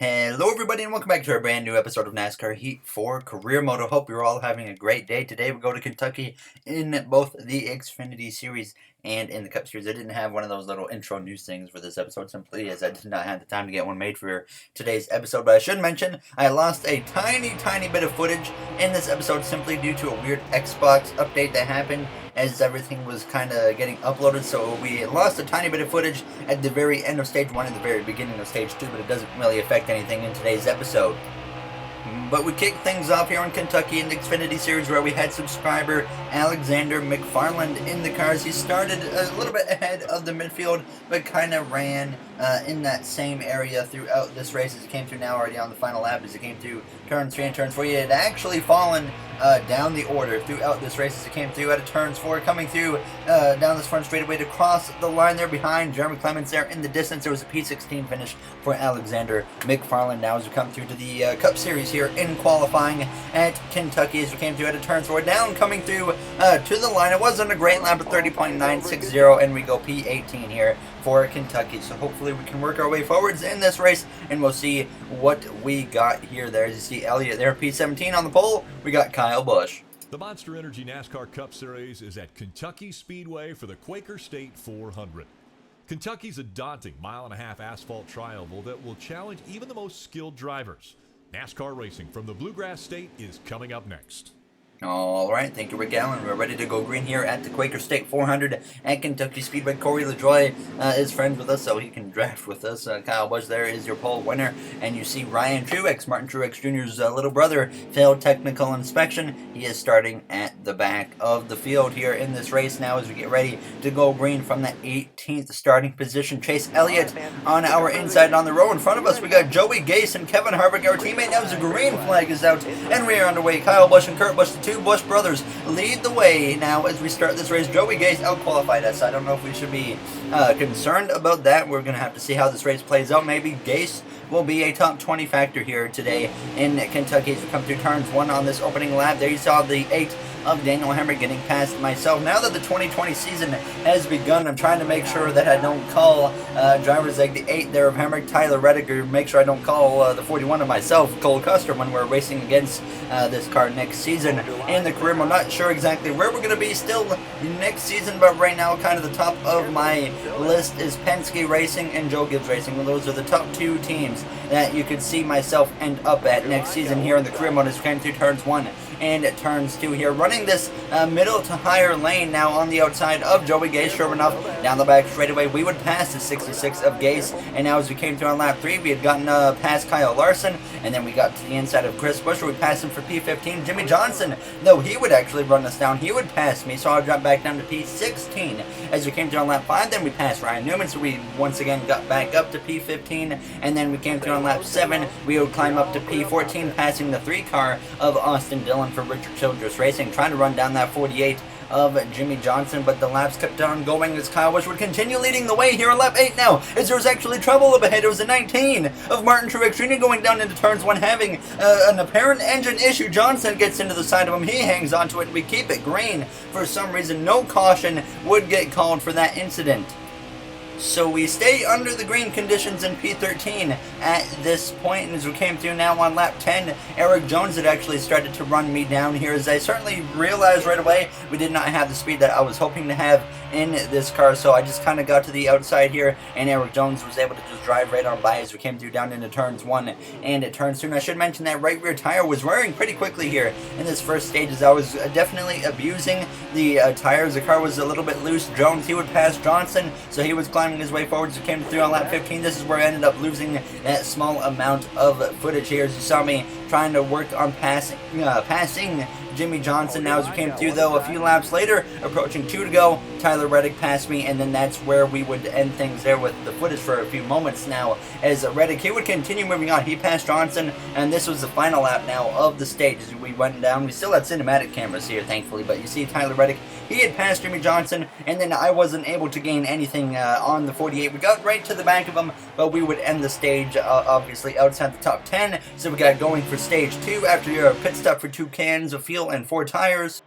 Hello everybody and welcome back to our brand new episode of NASCAR Heat 4 Career Mode. I hope you're all having a great day. Today we go to Kentucky in both the Xfinity Series and in the Cup Series. I didn't have one of those little intro news things for this episode simply as I did not have the time to get one made for today's episode. But I should mention I lost a tiny bit of footage in this episode simply due to a weird Xbox update that happened as everything was kind of getting uploaded, so we lost a tiny bit of footage at the very end of Stage 1 and the very beginning of Stage 2, but it doesn't really affect anything in today's episode. But we kicked things off here in Kentucky in the Xfinity Series where we had subscriber Alexander McFarland in the cars. He started a little bit ahead of the midfield, but kind of ran in that same area throughout this race as it came through now already on the final lap as it came through turns 3 and turns 4. He had actually fallen down the order throughout this race as it came through out of turns 4, coming through down this front straightaway to cross the line there behind Jeremy Clements there in the distance. There was a P16 finish for Alexander McFarland now as we come through to the Cup Series here in qualifying at Kentucky as we came through out of turns 4 down, coming through to the line. It wasn't a great lap of 30.960 and we go P18 here for Kentucky. So hopefully we can work our way forwards in this race and we'll see what we got here. There, as you see Elliott there, P17 on the pole. We got Kyle Busch. The Monster Energy NASCAR Cup Series is at Kentucky Speedway for the Quaker State 400. Kentucky's a daunting mile-and-a-half asphalt tri-oval that will challenge even the most skilled drivers. NASCAR racing from the Bluegrass State is coming up next. Alright, thank you, Rick Allen. We're ready to go green here at the Quaker State 400 at Kentucky Speedway. Corey LaJoie is friends with us, so he can draft with us. Kyle Busch there is your pole winner. And you see Ryan Truex, Martin Truex Jr.'s little brother, failed technical inspection. He is starting at the back of the field here in this race now as we get ready to go green from the 18th starting position. Chase Elliott on our inside on the row. In front of us, we got Joey Gase and Kevin Harvick, our teammate. Now as the green flag is out, and we are underway. Kyle Busch and Kurt Busch, the two Busch brothers, lead the way now as we start this race. Joey Gase out-qualified us. I don't know if we should be concerned about that. We're going to have to see how this race plays out. Maybe Gase will be a top 20 factor here today in Kentucky as we come through turns 1 on this opening lap. There you saw the 8 of Daniel Hemrick getting past myself. Now that the 2020 season has begun, I'm trying to make sure that I don't call drivers like the 8 there of Hemrick, Tyler Reddick, or make sure I don't call the 41 of myself, Cole Custer, when we're racing against this car next season in the career. I'm not sure exactly where we're going to be still next season, but right now kind of the top of my list is Penske Racing and Joe Gibbs Racing. Well, those are the top 2 teams that you could see myself end up at next season here in the career mode as we came through turns 1 and turns 2 here, running this middle to higher lane now on the outside of Joey Gase. Sure enough, down the back straightaway we would pass the 66 of Gase, and now as we came through on lap 3 we had gotten past Kyle Larson, and then we got to the inside of Chris Buescher. We passed him for P15. Jimmy Johnson, though he would actually run us down, he would pass me, so I'll drop back down to P16 as we came through on lap 5. Then we passed Ryan Newman, so we once again got back up to P15, and then we came through on lap 7. We would climb up to P14, passing the 3 car of Austin Dillon for Richard Childress Racing, trying to run down that 48 of Jimmy Johnson, but the laps kept on going as Kyle Busch would continue leading the way here on lap 8 now, as there was actually trouble up ahead. It was a 19 of Martin Truex Jr. going down into turns 1, having an apparent engine issue. Johnson gets into the side of him, he hangs onto it, and we keep it green. For some reason, no caution would get called for that incident. So we stay under the green conditions in P13 at this point, and as we came through now on lap 10, Eric Jones had actually started to run me down here, as I certainly realized right away we did not have the speed that I was hoping to have in this car, so I just kind of got to the outside here, and Eric Jones was able to just drive right on by as we came through down into turns 1 and turns 2. And I should mention that right rear tire was wearing pretty quickly here in this first stage, as I was definitely abusing the tires. The car was a little bit loose. Jones, he would pass Johnson, so he was climbing his way forward as we came through on lap 15. This is where I ended up losing that small amount of footage here, as you saw me trying to work on passing Jimmy Johnson. Now as we came through, though, a few laps later, approaching 2 to go, Tyler Reddick passed me, and then that's where we would end things there with the footage for a few moments now, as Reddick, he would continue moving on. He passed Johnson, and this was the final lap now of the stage as we went down. We still had cinematic cameras here, thankfully, but you see Tyler Reddick, he had passed Jimmy Johnson, and then I wasn't able to gain anything on the 48. We got right to the back of him, but we would end the stage obviously outside the top 10, so we got going for stage 2 after your pit stop for 2 cans of fuel and 4 tires.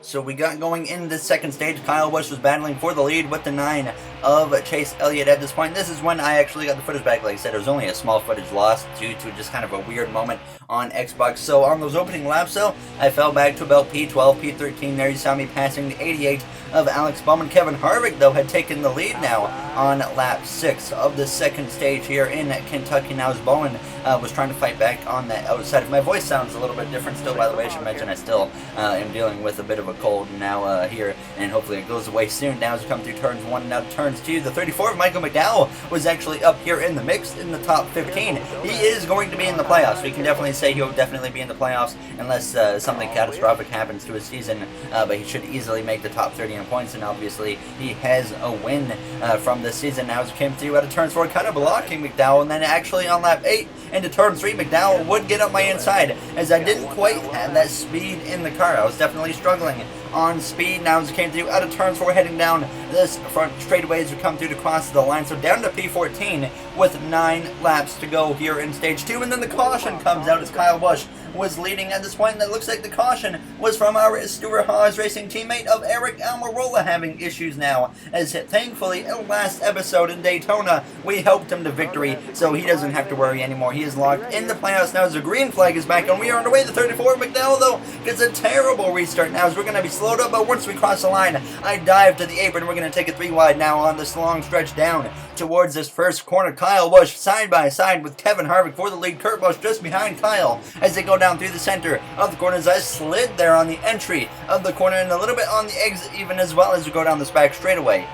So we got going in the second stage. Kyle Busch was battling for the lead with the 9 of Chase Elliott at this point. This is when I actually got the footage back. Like I said, it was only a small footage loss due to just kind of a weird moment on Xbox. So on those opening laps, though, I fell back to about P12, P13. There you saw me passing the 88 of Alex Bowman. Kevin Harvick, though, had taken the lead now on lap 6 of the second stage here in Kentucky. Now as Bowman was trying to fight back on the outside. If my voice sounds a little bit different still, by the way, I should mention I still am dealing with a bit of a cold now here, and hopefully it goes away soon. Now as we come through turns 1 and now to turns 2, the 34 of Michael McDowell was actually up here in the mix in the top 15. He is going to be in the playoffs. We can definitely say he'll definitely be in the playoffs unless something catastrophic happens to his season, but he should easily make the top 30 in points, and obviously he has a win from this season. Now as we came through out of turns 4, kind of blocking McDowell, and then actually on lap 8 into turn 3, McDowell would get up my inside as I didn't quite have that speed in the car. I was definitely struggling on speed. Now as we came through out of turns 4, heading down this front straightaway as we come through to cross the line. So down to P14 with 9 laps to go here in stage 2, and then the caution comes out as Kyle Busch was leading at this point, and it looks like the caution was from our Stewart Haas Racing teammate of Eric Almirola having issues now, as thankfully in last episode in Daytona we helped him to victory, so he doesn't have to worry anymore. He is locked in the playoffs now as the green flag is back, and we are on the way. The 34 McDowell, though, gets a terrible restart now as we're going to be slowed up, but once we cross the line, I dive to the apron. We're going to take it 3 wide now on this long stretch down towards this first corner. Kyle Busch side by side with Kevin Harvick for the lead. Kurt Busch just behind Kyle as they go down through the center of the corner. As I slid there on the entry of the corner and a little bit on the exit even as well as we go down this back straightaway.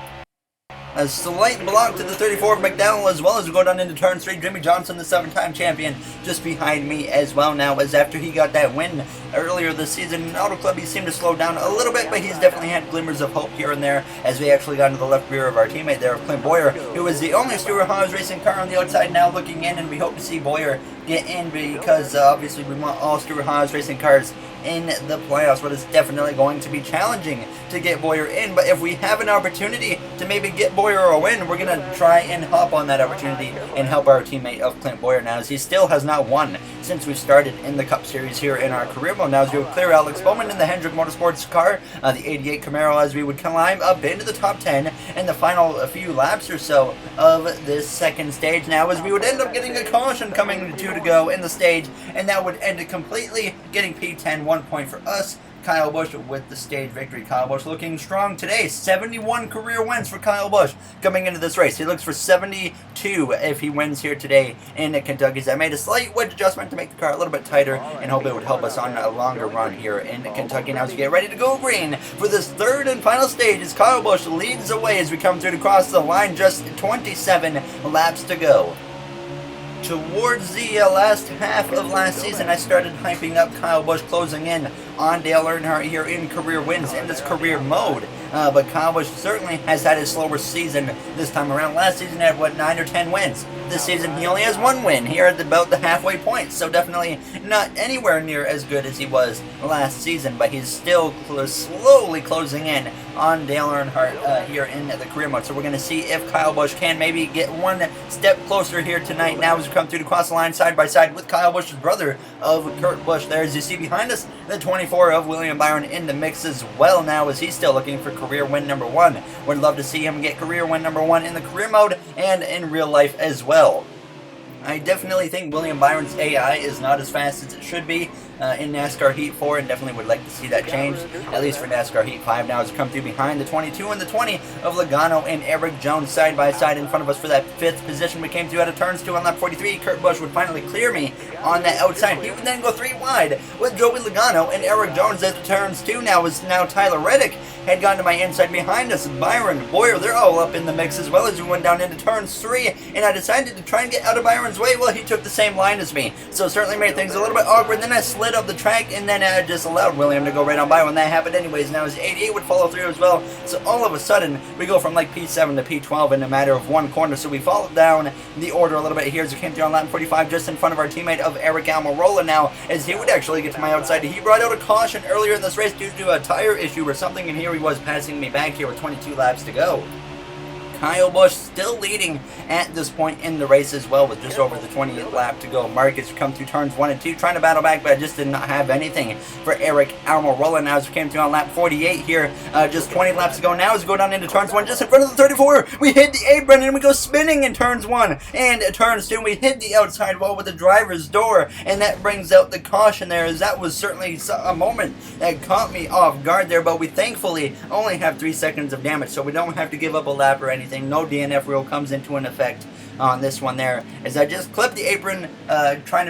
A slight block to the 34 of McDowell as well as we go down into turn 3. Jimmy Johnson, the 7-time champion, just behind me as well now, as after he got that win earlier this season in Auto Club, he seemed to slow down a little bit, but he's definitely had glimmers of hope here and there as we actually got into the left rear of our teammate there, of Clint Boyer, who was the only Stewart Haas Racing car on the outside now looking in, and we hope to see Boyer get in because obviously we want all Stewart Haas Racing cars in the playoffs, but it's definitely going to be challenging to get Boyer in. But if we have an opportunity to maybe get Boyer a win, we're going to try and hop on that opportunity and help our teammate of Clint Boyer now, as he still has not won since we started in the Cup Series here in our career mode. Now as we would clear Alex Bowman in the Hendrick Motorsports car, the 88 Camaro, as we would climb up into the top 10 in the final few laps or so of this second stage now, as we would end up getting a caution coming 2 to go in the stage, and that would end it completely, getting P10, 1 point for us. Kyle Busch with the stage victory. Kyle Busch looking strong today. 71 career wins for Kyle Busch coming into this race. He looks for 72 if he wins here today in Kentucky. I made a slight wedge adjustment to make the car a little bit tighter and hope it would help us on a longer run here in Kentucky. Now as we get ready to go green for this third and final stage, as Kyle Busch leads the way as we come through to cross the line. Just 27 laps to go. Towards the last half of last season, I started hyping up Kyle Busch closing in on Dale Earnhardt here in career wins in this career mode. But Kyle Busch certainly has had his slower season this time around. Last season he had, 9 or 10 wins. This season he only has 1 win here at about the halfway point. So definitely not anywhere near as good as he was last season. But he's still slowly closing in on Dale Earnhardt here in the career mode. So we're going to see if Kyle Busch can maybe get 1 step closer here tonight. Now as we come through to cross the line side by side with Kyle Busch's brother of Kurt Busch there. As you see behind us, the 24 of William Byron in the mix as well now, as he's still looking for career win number 1. Would love to see him get career win number 1 in the career mode and in real life as well. I definitely think William Byron's AI is not as fast as it should be in NASCAR Heat 4, and definitely would like to see that changed, at least for NASCAR Heat 5 now, as we come through behind the 22 and the 20 of Logano and Eric Jones side by side in front of us for that 5th position. We came through out of turns 2 on lap 43. Kurt Busch would finally clear me on that outside. He would then go 3 wide with Joey Logano and Eric Jones at turns 2 now, as now Tyler Reddick had gone to my inside behind us. Byron, Boyer, they're all up in the mix as well as we went down into turns 3, and I decided to try and get out of Byron's way. Well, he took the same line as me, so it certainly made things a little bit awkward. Then I slid up the track, and then I just allowed William to go right on by when that happened anyways. Now his 88 would follow through as well, so all of a sudden we go from like P7 to P12 in a matter of 1 corner. So we followed down the order a little bit here as we came through on lap 45, just in front of our teammate of Eric Almirola now, as he would actually get to my outside. He brought out a caution earlier in this race due to a tire issue or something, and here he was passing me back here with 22 laps to go. Kyle Busch still leading at this point in the race as well, with just over the 20th lap to go. Marcus come through turns 1 and 2, trying to battle back, but just did not have anything for Eric Almirola. Now as we came through on lap 48 here, just 20 laps to go now as we go down into turns 1, just in front of the 34. We hit the apron and we go spinning in turns 1 and turns 2. We hit the outside wall with the driver's door, and that brings out the caution there, as that was certainly a moment that caught me off guard there, but we thankfully only have 3 seconds of damage, so we don't have to give up a lap or anything. No DNF rule comes into an effect on this one there, as I just clipped the apron, I was trying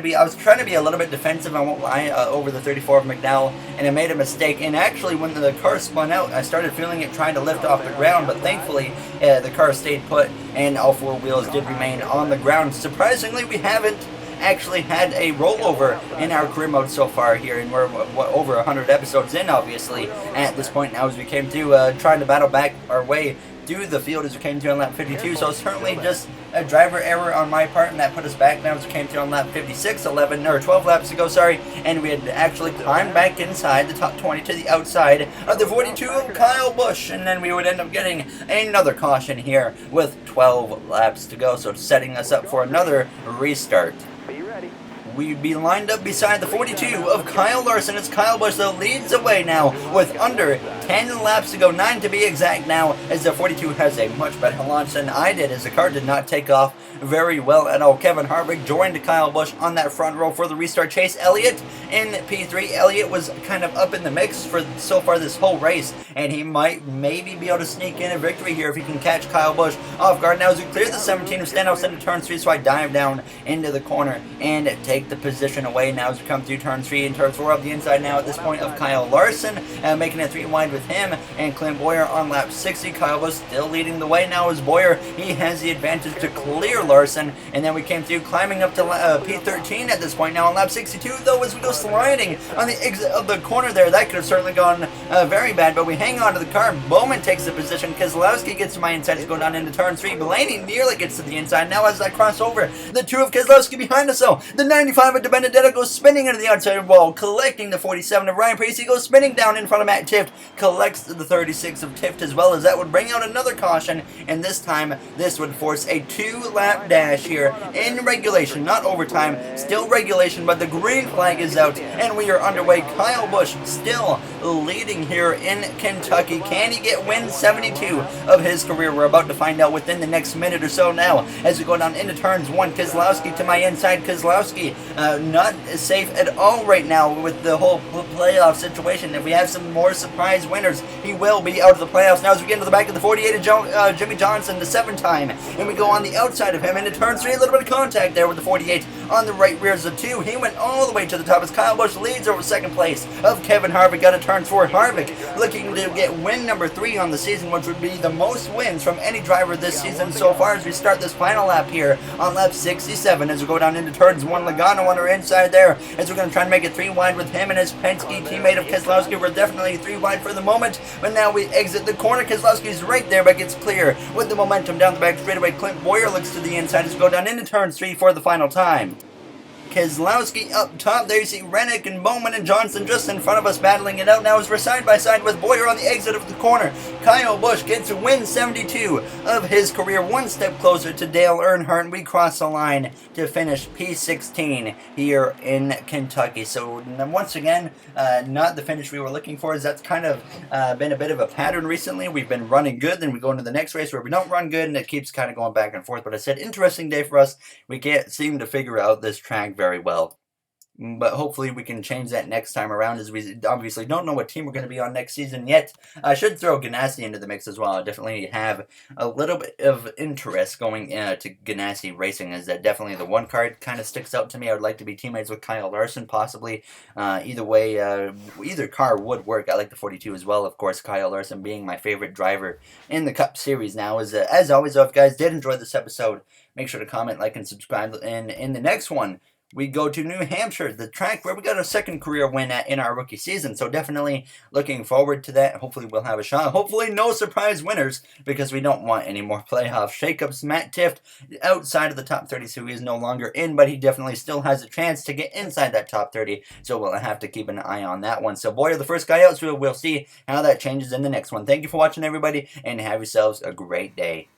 to be a little bit defensive, I won't lie, over the 34 of McDowell, and I made a mistake, and actually when the car spun out, I started feeling it trying to lift off the ground, but thankfully the car stayed put, and all 4 wheels did remain on the ground. Surprisingly, we haven't actually had a rollover in our career mode so far here, and we're over 100 episodes in, obviously, at this point now, as we came through, trying to battle back our way through the field as we came through on lap 52, so it's certainly just a driver error on my part, and that put us back now as we came through on lap 56, 12 laps ago, and we had actually climbed back inside the top 20 to the outside of the 42 of Kyle Busch, and then we would end up getting another caution here with 12 laps to go, so setting us up for another restart. We'd be lined up beside the 42 of Kyle Larson as Kyle Busch, though, leads away now with under 10 laps to go, 9 to be exact now, as the 42 has a much better launch than I did, as the car did not take off very well at all. Kevin Harvick joined Kyle Busch on that front row for the restart. Chase Elliott in P3. Elliott was kind of up in the mix for so far this whole race, and he might maybe be able to sneak in a victory here if he can catch Kyle Busch off guard. Now as we clear the 17 of standouts into turn 3, so I dive down into the corner and take the position away now as we come through turn 3 and turn 4 up the inside now at this point of Kyle Larson, making it 3 wide with him and Clint Boyer on lap 60. Kyle Busch still leading the way now as Boyer, he has the advantage to clear Larson, and then we came through climbing up to P13 at this point now on lap 62, though, as we go sliding on the exit of the corner there. That could have certainly gone very bad, but we hang on to the car. Bowman takes the position. Keselowski gets to my inside as we go down into turn 3. Blaney nearly gets to the inside now as I cross over the 2 of Keselowski behind us, though. The 95 of DiBenedetto goes spinning into the outside wall, collecting the 47 of Ryan Preece. He goes spinning down in front of Matt Tifft, collects the 36 of Tifft as well, as that would bring out another caution, and this time this would force a 2-lap dash here in regulation, not overtime, still regulation, but the green flag is out and we are underway. Kyle Busch still leading here in Kentucky. Can he get win 72 of his career? We're about to find out within the next minute or so now as we go down into turns 1. Keselowski to my inside. Keselowski not safe at all right now with the whole playoff situation. If we have some more surprise winners, he will be out of the playoffs. Now as we get into the back of the 48 of Jimmy Johnson, the 7-time, and we go on the outside of him into turn 3. A little bit of contact there with the 48 on the right rears of 2. He went all the way to the top as Kyle Busch leads over second place of Kevin Harvick out of turn 4. Harvick looking to get win number 3 on the season, which would be the most wins from any driver this season so far, as we start this final lap here on lap 67 as we go down into turns 1. Logano on our inside there as we're going to try and make it 3 wide with him and his Penske teammate of Keselowski. We're definitely 3 wide for the moment, but now we exit the corner. Keselowski's right there but gets clear with the momentum down the back straightaway. Clint Boyer looks to the inside as we go down into turn 3 for the final time. Keselowski up top. There you see Rennick and Bowman and Johnson just in front of us battling it out now as we're side by side with Boyer on the exit of the corner. Kyle Busch gets a win 72 of his career, 1 step closer to Dale Earnhardt, and we cross the line to finish P16 here in Kentucky. So once again, not the finish we were looking for, as that's kind of been a bit of a pattern recently. We've been running good, then we go into the next race where we don't run good, and it keeps kind of going back and forth. But I said, interesting day for us. We can't seem to figure out this track very well. But hopefully we can change that next time around, as we obviously don't know what team we're going to be on next season yet. I should throw Ganassi into the mix as well. I definitely have a little bit of interest going to Ganassi Racing, as that definitely the one card kind of sticks out to me. I would like to be teammates with Kyle Larson, possibly. Either way, either car would work. I like the 42 as well, of course, Kyle Larson being my favorite driver in the Cup Series now. As always, though, if you guys did enjoy this episode, make sure to comment, like, and subscribe. And in the next one, we go to New Hampshire, the track where we got our second career win at in our rookie season. So definitely looking forward to that. Hopefully we'll have a shot. Hopefully no surprise winners, because we don't want any more playoff shakeups. Matt Tifft outside of the top 30, so he is no longer in, but he definitely still has a chance to get inside that top 30. So we'll have to keep an eye on that one. So Boyer, the first guy out, so we'll see how that changes in the next one. Thank you for watching, everybody, and have yourselves a great day.